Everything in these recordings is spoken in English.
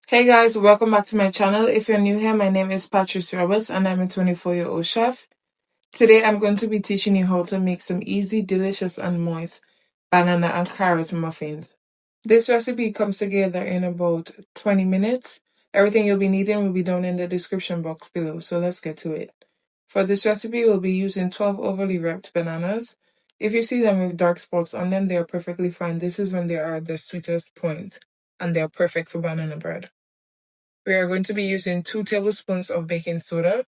Hey guys, welcome back to my channel. If you're new here, my name is Patrice and I'm a 24-year-old chef. Today I'm going to be teaching you how to make some easy, delicious and moist banana and carrot muffins. This recipe comes together in about 20 minutes. Everything you'll be needing will be down in the description box below, so let's get to it. For this recipe, we'll be using 12 overly ripe bananas. If you see them with dark spots on them, they are perfectly fine. This is when they are at the sweetest point and they are perfect for banana bread. We are going to be using 2 tablespoons of baking soda,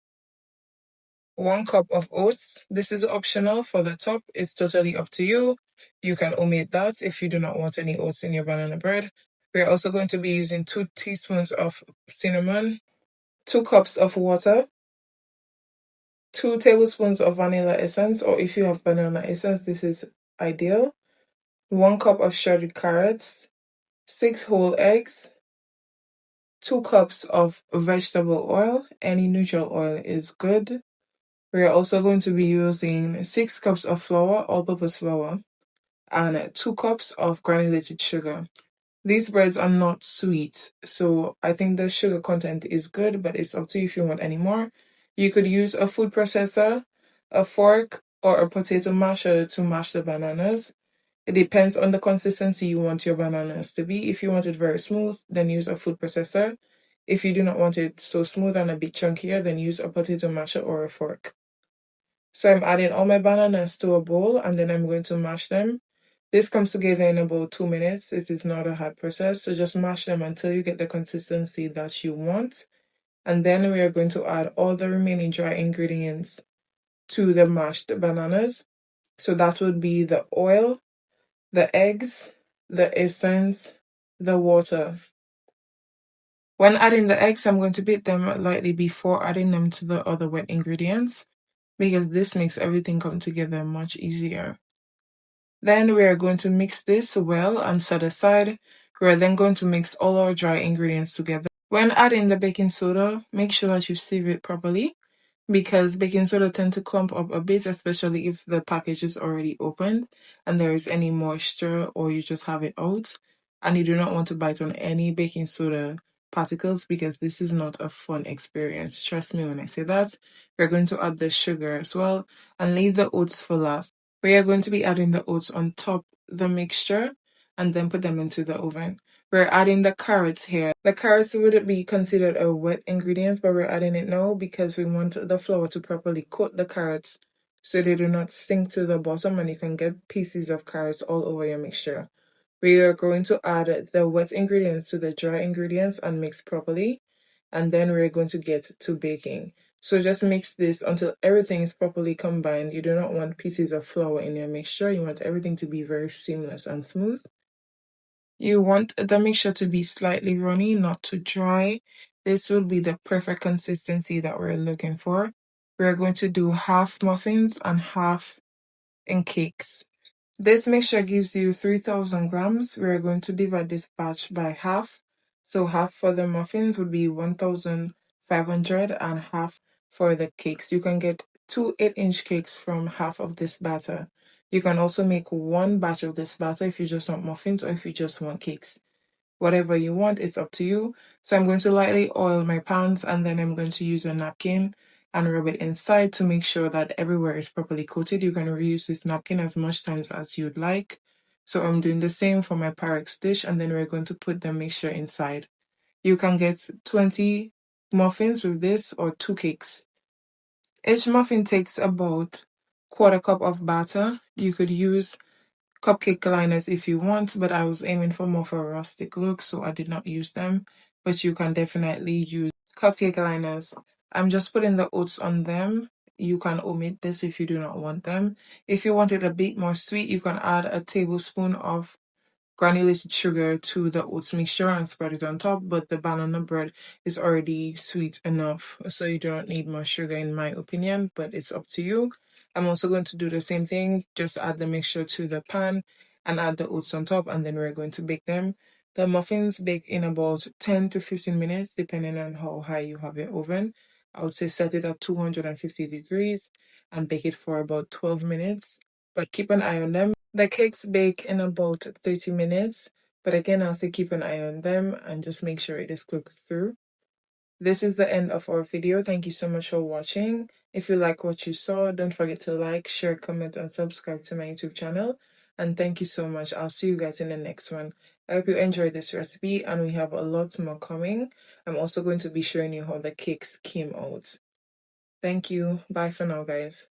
1 cup of oats. This is optional for the top. It's totally up to you. You can omit that if you do not want any oats in your banana bread. We are also going to be using 2 teaspoons of cinnamon, 2 cups of water, 2 tablespoons of vanilla essence, or if you have banana essence, this is ideal, 1 cup of shredded carrots, 6 whole eggs, 2 cups of vegetable oil. Any neutral oil is good. We are also going to be using 6 cups of flour, all-purpose flour, and 2 cups of granulated sugar. These breads are not sweet, so I think the sugar content is good, but it's up to you if you want any more. You could use a food processor, a fork, or a potato masher to mash the bananas. It depends on the consistency you want your bananas to be. If you want it very smooth, then use a food processor. If you do not want it so smooth and a bit chunkier, then use a potato masher or a fork. So I'm adding all my bananas to a bowl and then I'm going to mash them. This comes together in about 2 minutes. It is not a hard process, so just mash them until you get the consistency that you want. And then we are going to add all the remaining dry ingredients to the mashed bananas. So that would be the oil, the eggs, the essence, the water. When adding the eggs, I'm going to beat them lightly before adding them to the other wet ingredients, because this makes everything come together much easier. Then we are going to mix this well and set aside. We are then going to mix all our dry ingredients together. When adding the baking soda, make sure that you sieve it properly, because baking soda tend to clump up a bit, especially if the package is already opened and there is any moisture or you just have it out and you do not want to bite on any baking soda particles, because this is not a fun experience. Trust me when I say that. We're going to add the sugar as well and leave the oats for last. We are going to be adding the oats on top the mixture and then put them into the oven. We're adding the carrots here. The carrots would be considered a wet ingredient, but we're adding it now because we want the flour to properly coat the carrots so they do not sink to the bottom and you can get pieces of carrots all over your mixture. We are going to add the wet ingredients to the dry ingredients and mix properly, and then we're going to get to baking. So just mix this until everything is properly combined. You do not want pieces of flour in your mixture. You want everything to be very seamless and smooth. You want the mixture to be slightly runny, not too dry. This will be the perfect consistency that we're looking for. We're going to do half muffins and half in cakes. This mixture gives you 3,000 grams. We're going to divide this batch by half. So half for the muffins would be 1,500 and half for the cakes. You can get 2 8-inch cakes from half of this batter. You can also make 1 batch of this batter if you just want muffins or if you just want cakes. Whatever you want, it's up to you. So I'm going to lightly oil my pans and then I'm going to use a napkin and rub it inside to make sure that everywhere is properly coated. You can reuse this napkin as much times as you'd like. So I'm doing the same for my Pyrex dish and then we're going to put the mixture inside. You can get 20 muffins with this or 2 cakes. Each muffin takes about 1/4 cup of batter. You could use cupcake liners if you want, but I was aiming for more of a rustic look, so I did not use them. But you can definitely use cupcake liners. I'm just putting the oats on them. You can omit this if you do not want them. If you want it a bit more sweet, you can add a tablespoon of granulated sugar to the oats mixture and spread it on top, but the banana bread is already sweet enough, so you don't need more sugar in my opinion, but it's up to you. I'm also going to do the same thing, just add the mixture to the pan and add the oats on top, and then we're going to bake them. The muffins bake in about 10 to 15 minutes, depending on how high you have your oven. I would say set it at 250 degrees and bake it for about 12 minutes, but keep an eye on them. The cakes bake in about 30 minutes. But again, I'll say keep an eye on them and just make sure it is cooked through. This is the end of our video. Thank you so much for watching. If you like what you saw, don't forget to like, share, comment, and subscribe to my YouTube channel. And thank you so much. I'll see you guys in the next one. I hope you enjoyed this recipe, and we have a lot more coming. I'm also going to be showing you how the cakes came out. Thank you. Bye for now, guys.